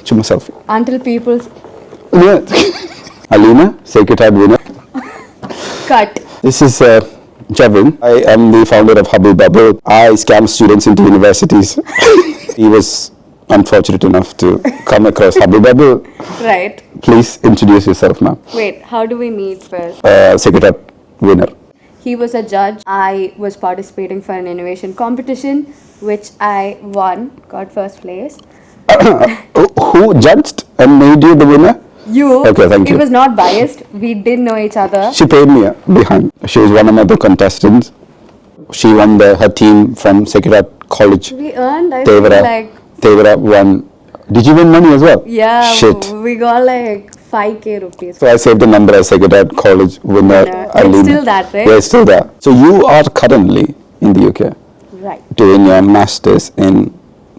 Chuma selfie. Until people Yeah. Alina, secretary winner. cut. This is Jevin. I am the founder of Hubble Bubble. I scam students into universities. He was unfortunate enough to come across Hubble Bubble. Right. Please introduce yourself, ma'am. Wait, how do we meet first? Secretary winner. He was a judge. I was participating for an innovation competition, which I won, got first place. Who judged and made you the winner? You. Okay, thank you. He was not biased. We didn't know each other. She paid me behind. She was one of the contestants. She won her team from Secretary College. We earned, I feel like... Tevara won. Did you win money as well? Yeah. Shit. We got like 5k rupees. So I saved the number as Secretary College winner. It's still that, right? Yeah, it's still that. So you are currently in the UK. Right. Doing your masters in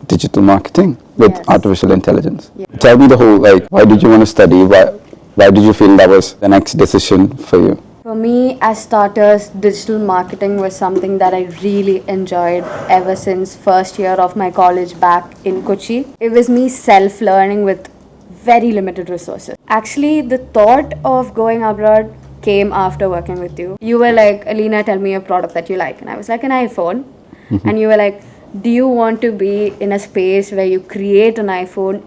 digital marketing with artificial intelligence. Yeah. Tell me the whole, why did you want to study? Why did you feel that was the next decision for you? For me, as starters, digital marketing was something that I really enjoyed ever since first year of my college back in Kochi. It was me self-learning with very limited resources. Actually, the thought of going abroad came after working with you. You were like, Alina, tell me a product that you like. And I was like, an iPhone. Mm-hmm. And you were like, do you want to be in a space where you create an iPhone,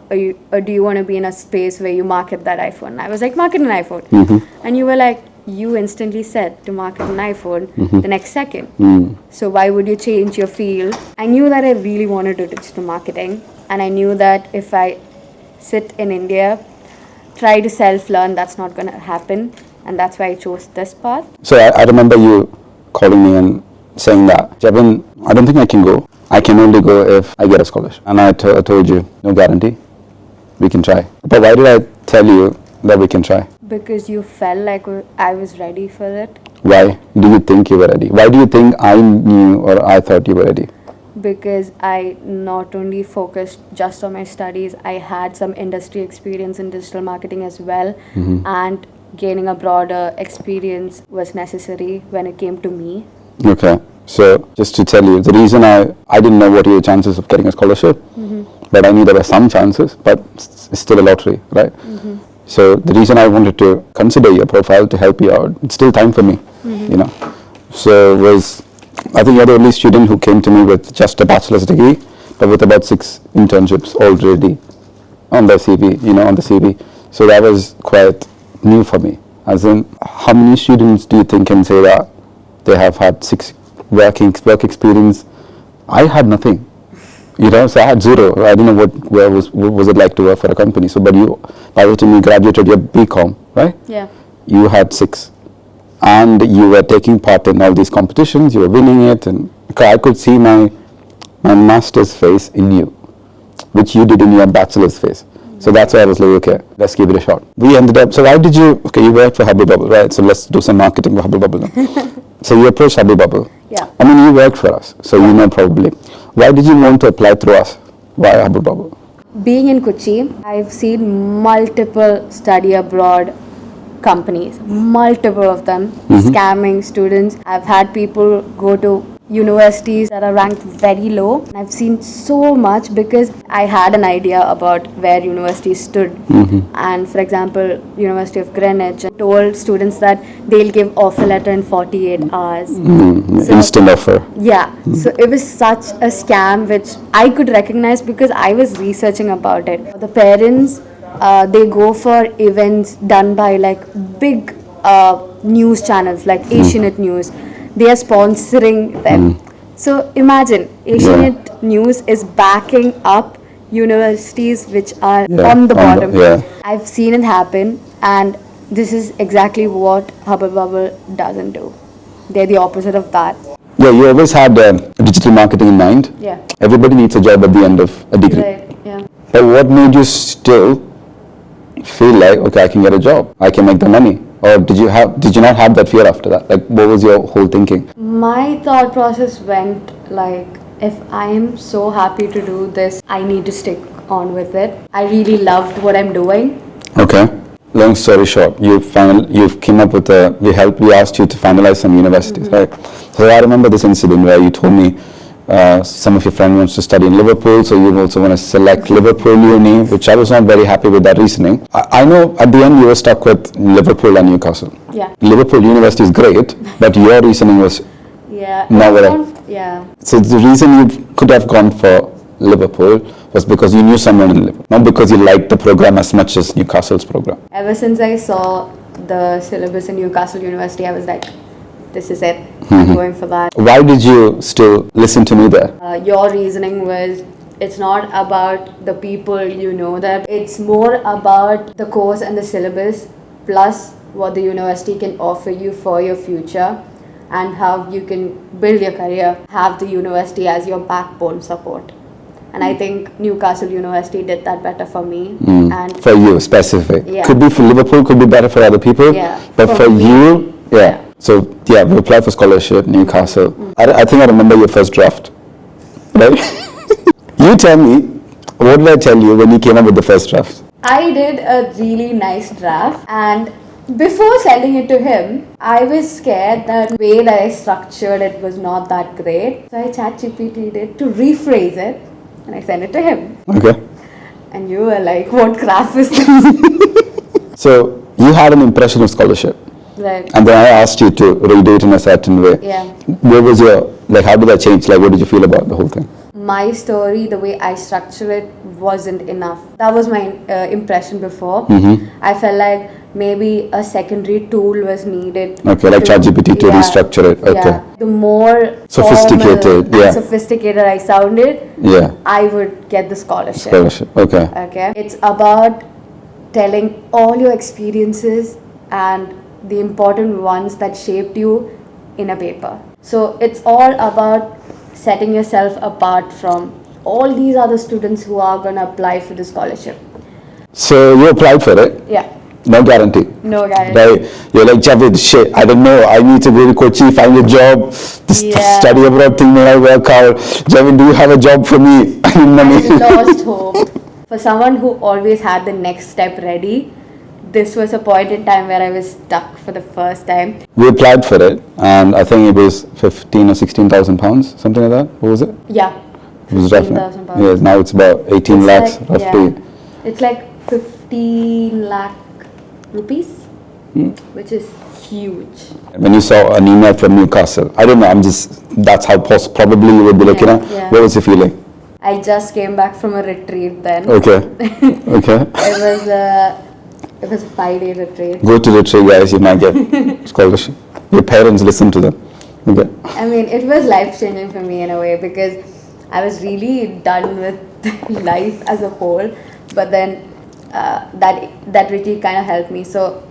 or do you want to be in a space where you market that iPhone? And I was like, market an iPhone. Mm-hmm. And you were like, you instantly said to market an iPhone the next second. So why would you change your field? I knew that I really wanted to do digital marketing, and I knew that if I sit in India, try to self-learn, that's not going to happen, and that's why I chose this path. So I remember you calling me and saying that, Jevin, I don't think I can go. I can only go if I get a scholarship. And I told you, no guarantee, we can try. But why did I tell you that we can try? Because you felt like I was ready for it. Why do you think you were ready? Why do you think I knew or I thought you were ready? Because I not only focused just on my studies, I had some industry experience in digital marketing as well. And gaining a broader experience was necessary when it came to me. Okay. So just to tell you, the reason I didn't know what are your chances of getting a scholarship, but I knew there were some chances, but it's still a lottery, right? So the reason I wanted to consider your profile to help you out, it's still time for me, you know. So I think you're the only student who came to me with just a bachelor's degree, but with about 6 internships already on their CV, on the CV. So that was quite new for me. As in, how many students do you think can say that they have had 6 work experience? I had nothing. So I had 0. I didn't know what was it like to work for a company. So, but you, by the time you graduated your BCom, right? Yeah. You had 6, and you were taking part in all these competitions. You were winning it, and I could see my master's phase in you, which you did in your bachelor's phase. So that's why I was like, okay, let's give it a shot. We ended up. So why did you? Okay, you worked for Hubble Bubble, right? So let's do some marketing for Hubble Bubble now. So you approached Hubble Bubble. Yeah. I mean, you worked for us, so you know probably. Why did you want to apply through us? Why Hubble Bubble? Being in Kochi, I've seen multiple study abroad companies, multiple of them, scamming students. I've had people go to universities that are ranked very low. I've seen so much because I had an idea about where universities stood. And for example, University of Greenwich told students that they'll give offer letter in 48 hours. So, instant offer. Yeah. So it was such a scam which I could recognize because I was researching about it. The parents, they go for events done by like big news channels like Asianet News. They are sponsoring them. So imagine, Asianet News is backing up universities which are on the bottom. I've seen it happen, and this is exactly what Hubble Bubble doesn't do. They're the opposite of that. Yeah, you always had digital marketing in mind. Yeah. Everybody needs a job at the end of a degree. Right, yeah. But what made you still feel like, okay, I can get a job, I can make the money? Or did you not have that fear after that? Like, what was your whole thinking? My thought process went like, if I am so happy to do this, I need to stick on with it. I really loved what I'm doing. Okay. Long story short, you came up with we asked you to finalize some universities, right? So I remember this incident where you told me some of your friends wants to study in Liverpool, so you also want to select Liverpool Uni, which I was not very happy with that reasoning. I know at the end you were stuck with Liverpool and Newcastle. Yeah. Liverpool University is great, but your reasoning was Yeah. not what Yeah. So the reason you could have gone for Liverpool was because you knew someone in Liverpool, not because you liked the program as much as Newcastle's program. Ever since I saw the syllabus in Newcastle University, I was like, this is it. I'm going for that. Why did you still listen to me there? Your reasoning was it's not about the people you know there. It's more about the course and the syllabus plus what the university can offer you for your future and how you can build your career, have the university as your backbone support. And I think Newcastle University did that better for me. And For you, specific. Yeah. Could be for Liverpool, could be better for other people. Yeah. But for me, you, yeah. So, yeah, we applied for scholarship, Newcastle. I think I remember your first draft, right? You tell me, what did I tell you when you came up with the first draft? I did a really nice draft, and before sending it to him, I was scared that the way that I structured it was not that great. So I ChatGPT'd it to rephrase it, and I sent it to him. Okay. And you were like, what crap is this? So, you had an impression of scholarship. Right. And then I asked you to read it in a certain way. Yeah. What was your, like, how did that change? Like, what did you feel about the whole thing? My story, the way I structured it, wasn't enough. That was my impression before. I felt like maybe a secondary tool was needed. Okay, like ChatGPT to restructure it. Okay. Yeah. The more Sophisticated, formal yeah. and sophisticated I sounded, Yeah. I would get the scholarship. Scholarship. Okay. Okay. It's about telling all your experiences and the important ones that shaped you in a paper. So it's all about setting yourself apart from all these other students who are going to apply for the scholarship. So you applied for it? Yeah. No guarantee. No guarantee. Right. You're like, Jevin, shit, I don't know. I need to go to Kochi, find a job. This Yeah. study abroad thing may not work out. Jevin, do you have a job for me? I need money. I lost hope. For someone who always had the next step ready, this was a point in time where I was stuck for the first time. We applied for it, and I think it was 15 or 16,000 pounds, something like that. What was it? Yeah. It was roughly. 15,000 pounds. Yes, now it's about 18 It's lakhs, like, roughly. yeah, it's like 15 lakh rupees, which is huge. When you saw an email from Newcastle, I don't know, that's how probably you would be looking at. Yeah. What was your feeling? I just came back from a retreat then. Okay. Okay. It was a 5-day retreat. Go to the retreat, guys, you might get scholarship. Your parents listen to them. Okay. I mean, it was life-changing for me in a way because I was really done with life as a whole. But then that retreat kind of helped me. So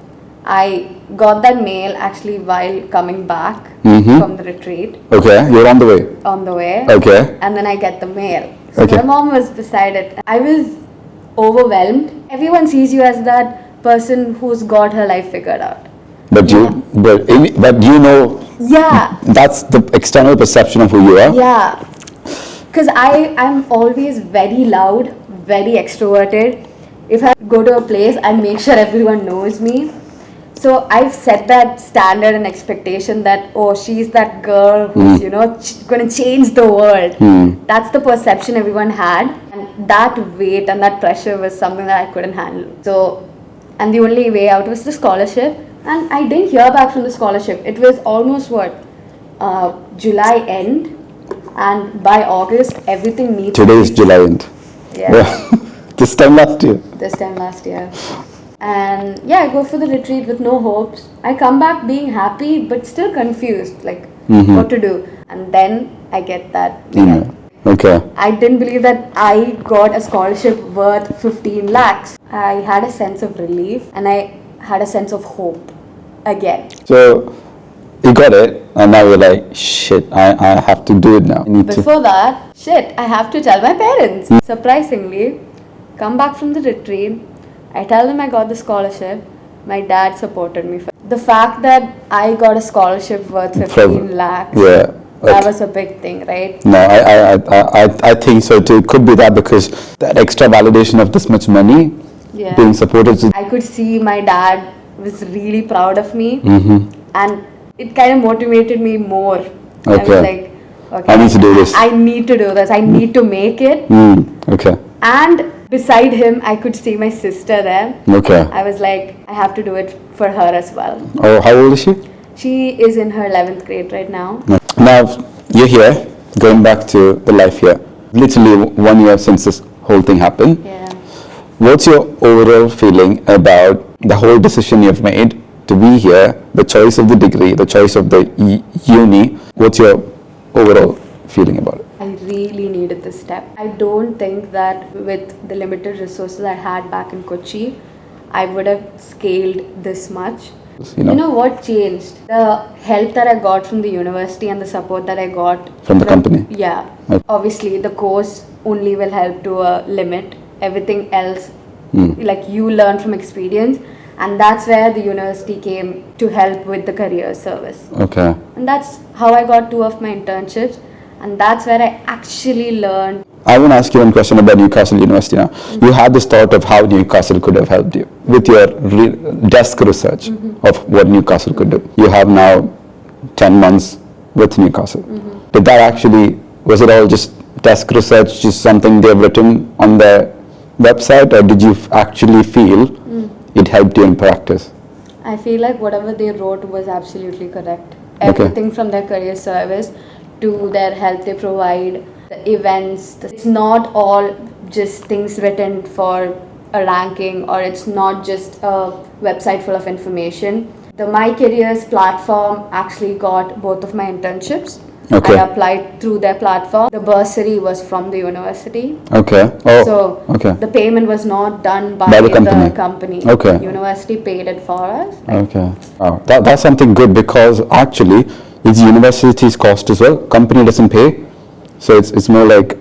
I got that mail actually while coming back from the retreat. Okay, you're on the way. On the way. Okay. And then I get the mail. So Okay. my mom was beside it. I was overwhelmed. Everyone sees you as that person who's got her life figured out. But but you know, Yeah. that's the external perception of who you are. Yeah. Because I'm always very loud, very extroverted. If I go to a place, I make sure everyone knows me. So I've set that standard and expectation that, oh, she's that girl who's, going to change the world. That's the perception everyone had. And that weight and that pressure was something that I couldn't handle. So, and the only way out was the scholarship. And I didn't hear back from the scholarship. It was almost July end. And by August, everything needs Today is July end. Yeah. This time last year. This time last year. And yeah, I go for the retreat with no hopes. I come back being happy but still confused, like what to do. And then I get that mail. Okay. I didn't believe that I got a scholarship worth 15 lakhs. I had a sense of relief and I had a sense of hope again. So you got it, and now you're like, shit, I have to do it now. I need to. Before that, shit, I have to tell my parents. Surprisingly, come back from the retreat, I tell them I got the scholarship. My dad supported me. The fact that I got a scholarship worth 15 lakhs, yeah, that was a big thing, right? No, I think so too. It could be that because that extra validation of this much money Yeah. being supported. I could see my dad was really proud of me, and it kind of motivated me more. I was Okay. like, okay, I need to do this. I need to do this. I need to make it. Okay. And beside him, I could see my sister there. Okay. I was like, I have to do it for her as well. Oh, how old is she? She is in her 11th grade right now. Now, you're here, going back to the life here. Literally 1 year since this whole thing happened. Yeah. What's your overall feeling about the whole decision you've made to be here, the choice of the degree, the choice of the uni? What's your overall feeling about it? I really needed this step. I don't think that with the limited resources I had back in Kochi, I would have scaled this much. You know what changed? The help that I got from the university and the support that I got From the company? Yeah. Okay. Obviously, the course only will help to a limit. Everything else, like you learn from experience, and that's where the university came to help with the career service. Okay. And that's how I got 2 of my internships, and that's where I actually learned. I want to ask you one question about Newcastle University now. You had this thought of how Newcastle could have helped you with your desk research of what Newcastle could do. You have now 10 months with Newcastle. Did that actually, was it all just desk research, just something they've written on their website, or did you actually feel it helped you in practice? I feel like whatever they wrote was absolutely correct. Everything from their career service to their help they provide, the events. It's not all just things written for a ranking, or it's not just a website full of information. The My Careers platform actually got both of my internships. Okay. I applied through their platform. The bursary was from the university. Okay. Oh, So okay. the payment was not done by the company. the company. Okay. University paid it for us. Okay. Wow. That's something good, because actually it's university's cost as well. Company doesn't pay. So it's more like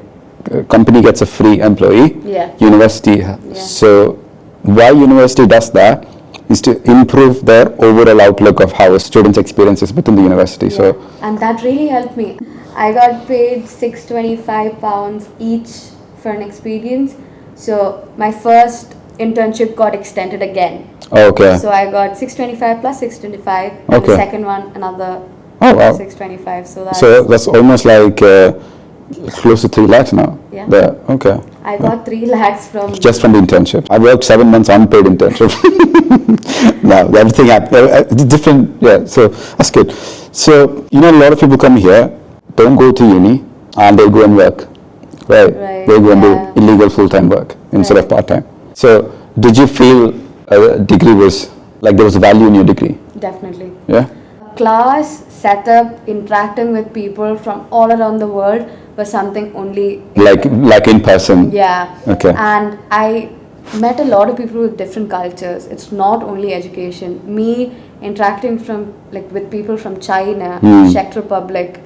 company gets a free employee. Yeah. University. So why university does that is to improve their overall outlook of how a student's experiences within the university. Yeah. So And that really helped me. I got paid £625 each for an experience. So my first internship got extended again. okay. So I got 625 plus 625. And Okay. the second one, another Oh wow. 625. So that's, So that's almost like close to 3 lakhs now. Yeah. There. Okay. I got 3 lakhs from. Just from the internship. I worked 7 months unpaid internship. No, everything happened. Different. Yeah. So that's good. So a lot of people come here, don't go to uni, and they go and work. Right. Right, They go and yeah. do illegal full-time work instead of part-time. So did you feel a degree was like there was value in your degree? Definitely. Yeah. Class, setup, interacting with people from all around the world was something only. Like in person. Yeah. Okay. And I met a lot of people with different cultures. It's not only education. Me interacting with people from China, Czech Republic,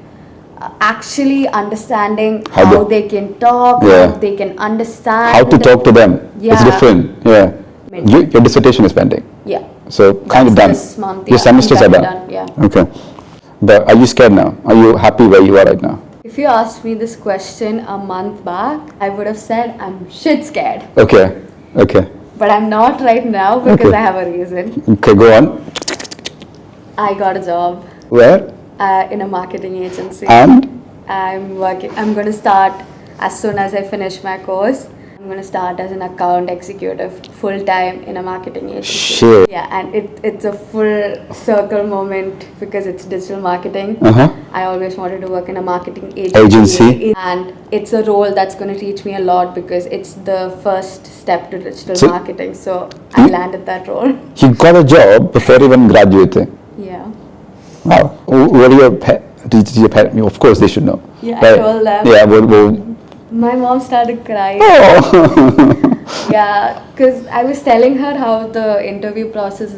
actually understanding how they can talk, Yeah. how they can understand. How to talk to them. It's Yeah. different. Yeah. Your dissertation is pending. Yeah. So kind of done. This month. Your Yeah, semesters are kind done. of Yeah. Okay. But are you scared now? Are you happy where you are right now? If you asked me this question a month back, I would have said I'm shit scared. Okay. Okay. But I'm not right now because Okay. I have a reason. Okay, go on. I got a job Where? in a marketing agency. And? I'm going to start as soon as I finish my course. I'm going to start as an account executive full time in a marketing agency. Shit. Yeah, and it's a full circle moment because it's digital marketing. Uh-huh. I always wanted to work in a marketing Agency. And it's a role that's going to teach me a lot because it's the first step to digital So- marketing. So I landed that role. You got a job before even graduating. Yeah. Wow. What are your parents? Of course they should know. Yeah, I told them. Yeah, well, My mom started crying. oh. Yeah, because I was telling her how the interview process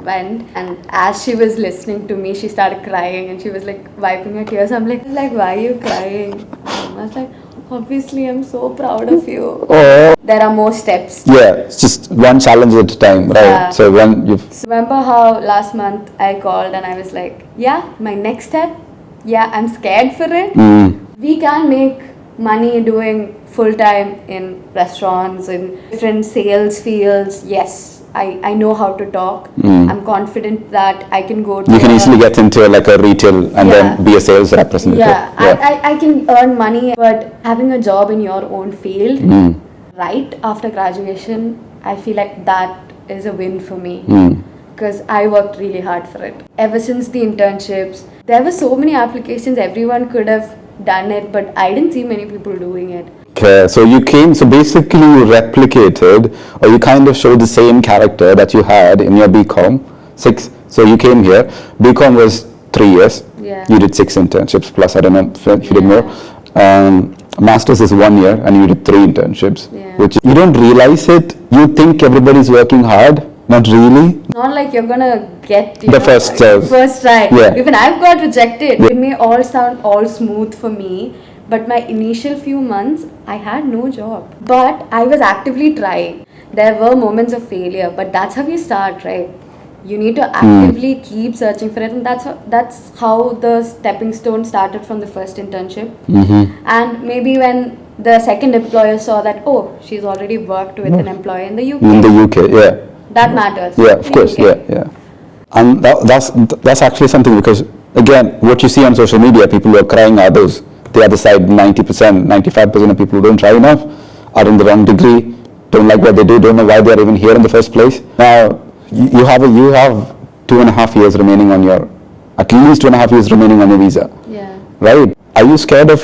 went, and as she was listening to me, she started crying and she was wiping her tears. I'm like, why are you crying? I was like, obviously, I'm so proud of you. Oh. There are more steps. Yeah, it's just one challenge at a time, right? Yeah. So when you've... So remember how last month I called and I was like, yeah, my next step, yeah, I'm scared for it. We can make money doing full time in restaurants, in different sales fields. Yes, I know how to talk. I'm confident that I can go to You can easily get into like a retail and then be a sales representative. I can earn money, but having a job in your own field right after graduation, I feel like that is a win for me. Because I worked really hard for it. Ever since the internships, there were so many applications, everyone could have done it, but I didn't see many people doing it. Okay, so you came, so basically you replicated or you kind of showed the same character that you had in your BCom, 6, so you came here, BCom was 3 years, you did 6 internships plus, I don't know if you did more. Masters is 1 year and you did 3 internships, which you don't realize it, you think everybody's working hard. Not really. Not like you're gonna get the first try. Yeah. Even I've got rejected. It may all sound all smooth for me, but my initial few months, I had no job. But I was actively trying. There were moments of failure, but that's how you start, right? You need to actively keep searching for it, and that's how the stepping stone started from the first internship. And maybe when the second employer saw that, oh, she's already worked with an employer in the UK. In the UK, yeah. That matters. Yeah, of course, yeah. And that's actually something, because again, what you see on social media, people who are crying others. The other side, 90%, 95% of people who don't try enough, are in the wrong degree, don't like what they do, don't know why they're even here in the first place. Now, you have 2.5 years remaining on your, at least 2.5 years remaining on your visa. Yeah. Right? Are you scared of,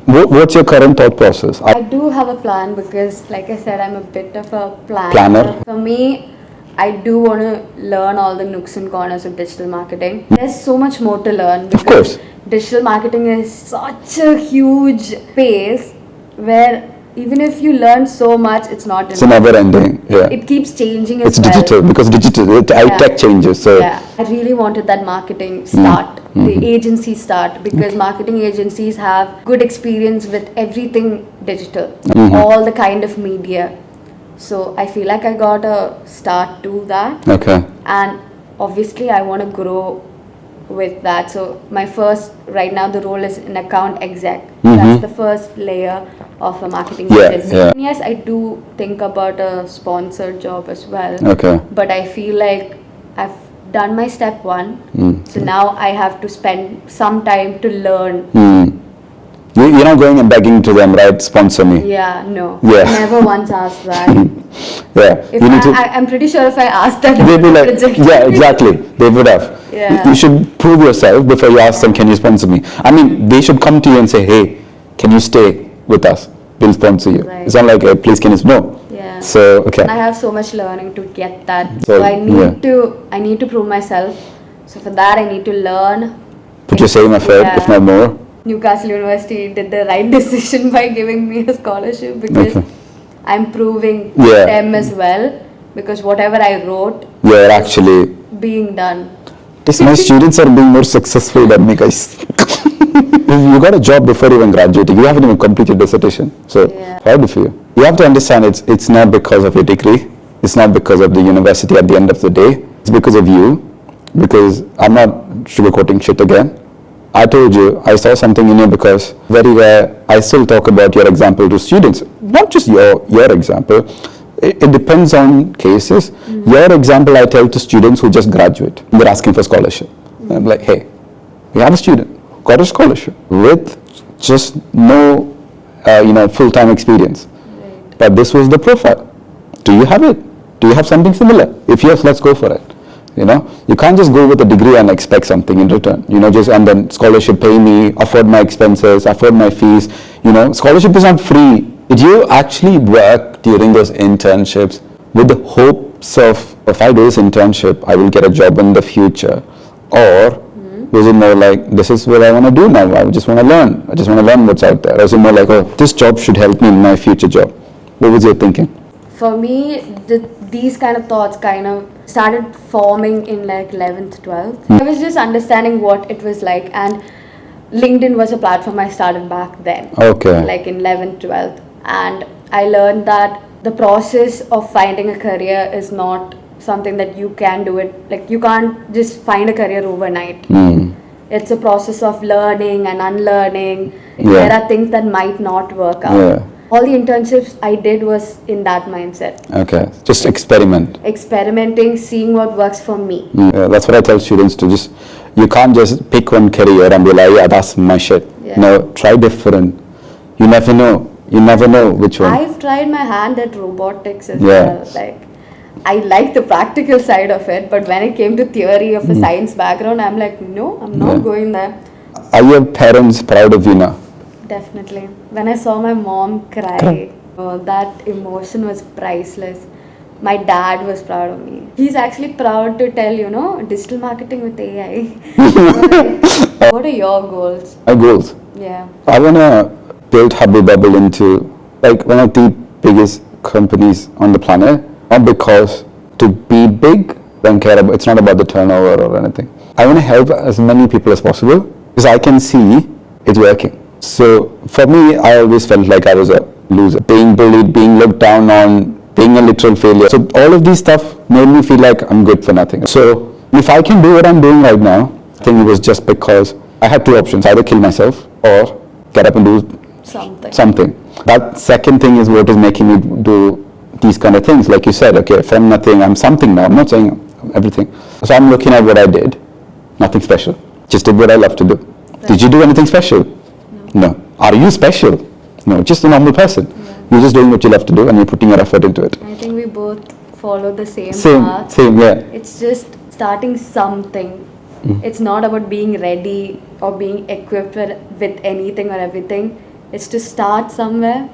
what's your current thought process? I do have a plan because, like I said, I'm a bit of a Planner. For me, I do want to learn all the nooks and corners of digital marketing. There's so much more to learn. Of course. Digital marketing is such a huge space where even if you learn so much, it's not enough. It's never ending. Yeah. It keeps changing as it's well. Digital, because tech changes. So yeah, I really wanted that marketing start, the agency start, because marketing agencies have good experience with everything digital, all the kind of media. So I feel like I got a start to that. Okay. And obviously I want to grow with that. So my first, right now the role is an account exec. That's the first layer of a marketing agency. Yeah. Yes, I do think about a sponsored job as well. Okay. But I feel like I've done my step 1. So now I have to spend some time to learn. You're not going and begging to them, right? Sponsor me. Yeah, no. Yeah. I never once asked that. I'm pretty sure if I asked that, they'd be like, yeah, exactly. They would have. Yeah. You should prove yourself before you ask them, can you sponsor me? They should come to you and say, hey, can you stay with us? We'll sponsor you. Right. It's not like, please, can you? No. Yeah. So, okay. And I have so much learning to get that. So I need to prove myself. So for that, I need to learn. Put your same effort, if not more. Newcastle University did the right decision by giving me a scholarship, because I'm proving them as well, because whatever I wrote is actually being done. My students are being more successful than me, guys. You got a job before even graduating. You haven't even completed dissertation. So proud of you. You have to understand it's not because of your degree. It's not because of the university at the end of the day. It's because of you. Because I'm not sugarcoating shit again. I told you, I saw something in you, because very rare, I still talk about your example to students. Not just your example. It depends on cases. Your example I tell to students who just graduate. They're asking for scholarship. I'm like, hey, we have a student who got a scholarship with just no, full-time experience. Right. But this was the profile. Do you have it? Do you have something similar? If yes, let's go for it. You can't just go with a degree and expect something in return. And then scholarship, pay me, afford my expenses, afford my fees. Scholarship is not free. Did you actually work during those internships with the hopes of, if I do this internship, I will get a job in the future? Or was it more like, this is what I want to do now, I just want to learn. I just want to learn what's out there. Or was it more like, oh, this job should help me in my future job? What was your thinking? For me, these kind of thoughts kind of started forming in like 11th, 12th. I was just understanding what it was like, and LinkedIn was a platform I started back then. Okay. Like in 11th, 12th. And I learned that the process of finding a career is not something that you can do it. Like you can't just find a career overnight. It's a process of learning and unlearning. There are things that might not work out. All the internships I did was in that mindset. Okay, just experiment. Experimenting, seeing what works for me. Yeah, that's what I tell students to just, you can't just pick one career and be like, yeah, that's my shit. Yeah. No, try different. You never know. You never know which one. I've tried my hand at robotics as Yeah. well. Like, I like the practical side of it, but when it came to theory of a science background, I'm like, no, I'm not Yeah. going there. Are your parents proud of you now? Definitely. When I saw my mom cry, that emotion was priceless. My dad was proud of me. He's actually proud to tell, digital marketing with AI. What are your goals? My goals. Yeah. I want to build Hubble Bubble into like one of the biggest companies on the planet. Not because to be big, don't care about, it's not about the turnover or anything. I want to help as many people as possible because I can see it's working. So for me, I always felt like I was a loser, being bullied, being looked down on, being a literal failure. So all of these stuff made me feel like I'm good for nothing. So if I can do what I'm doing right now, I think it was just because I had two options, either kill myself or get up and do something. That second thing is what is making me do these kind of things. Like you said, okay, from nothing, I'm something now. I'm not saying everything. So I'm looking at what I did, nothing special. Just did what I love to do. Right. Did you do anything special? No. Are you special? No, just a normal person. Yeah. You're just doing what you love to do and you're putting your effort into it. I think we both follow the same path. Same, yeah. It's just starting something. It's not about being ready or being equipped with anything or everything. It's to start somewhere,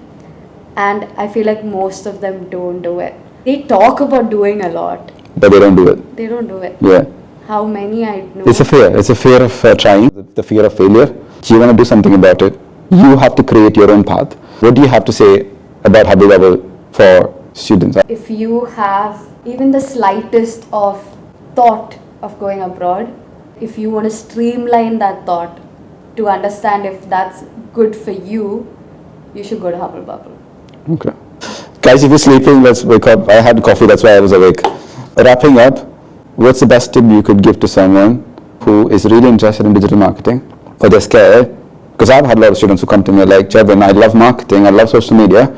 and I feel like most of them don't do it. They talk about doing a lot, but they don't do it. They don't do it. Yeah. How many I know. It's a fear. It's a fear of trying, the fear of failure. You want to do something about it. You have to create your own path. What do you have to say about Hubble Bubble for students? If you have even the slightest of thought of going abroad, if you want to streamline that thought to understand if that's good for you, you should go to Hubble Bubble. Okay. Guys, if you're sleeping, let's wake up. I had coffee, that's why I was awake. Wrapping up, what's the best tip you could give to someone who is really interested in digital marketing, or they're scared? Because I've had a lot of students who come to me like, Jevin, I love marketing, I love social media,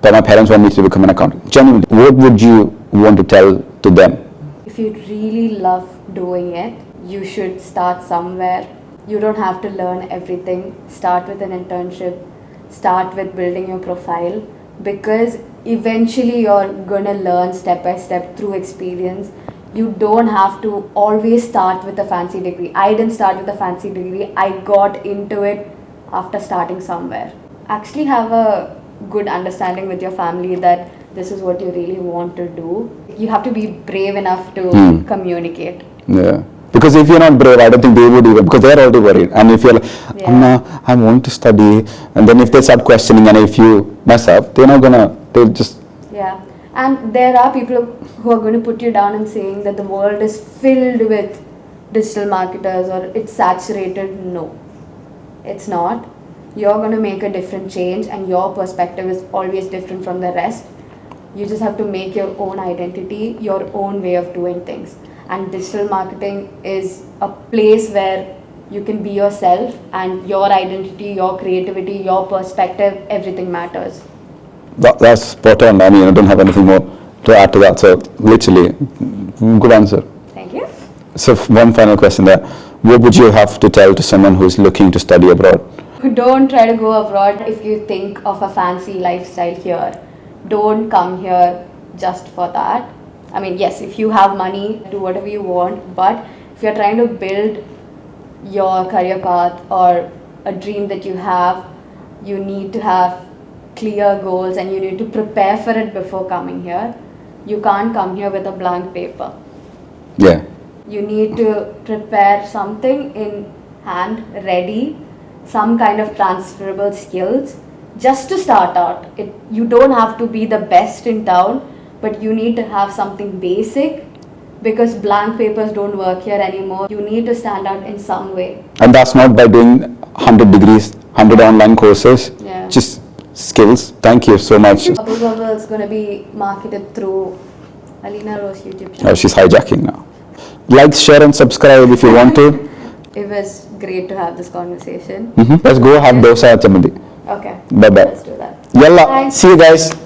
but my parents want me to become an accountant. Genuinely, what would you want to tell to them? If you really love doing it, you should start somewhere. You don't have to learn everything. Start with an internship. Start with building your profile, because eventually you're gonna learn step by step through experience. You don't have to always start with a fancy degree. I didn't start with a fancy degree. I got into it after starting somewhere. Actually have a good understanding with your family that this is what you really want to do. You have to be brave enough to communicate. Yeah. Because if you're not brave, I don't think they would even, because they're already worried. And if you're like, I want to study, and then if they start questioning and if you mess up, they'll just... Yeah. And there are people who are going to put you down and saying that the world is filled with digital marketers or it's saturated. No, it's not. You're going to make a different change and your perspective is always different from the rest. You just have to make your own identity, your own way of doing things. And digital marketing is a place where you can be yourself and your identity, your creativity, your perspective, everything matters. That's spot on. I mean, I don't have anything more to add to that. So literally, good answer. Thank you. So one final question there. What would you have to tell to someone who's looking to study abroad? Don't try to go abroad if you think of a fancy lifestyle here. Don't come here just for that. I mean, yes, if you have money, do whatever you want, but if you're trying to build your career path or a dream that you have, you need to have clear goals and you need to prepare for it before coming here. You can't come here with a blank paper. Yeah. You need to prepare something in hand, ready, some kind of transferable skills just to start out. You don't have to be the best in town, but you need to have something basic, because blank papers don't work here anymore. You need to stand out in some way. And that's not by doing 100 degrees, 100 online courses, just skills. Thank you so much. Hubble Bubble is going to be marketed through Alina Ro's YouTube channel. Oh, she's hijacking now. Like, share and subscribe if you want to. It was great to have this conversation. Let's go have dosa at Chamandi. Okay. Bye-bye. Let's do that. Yalla, Bye. see you guys.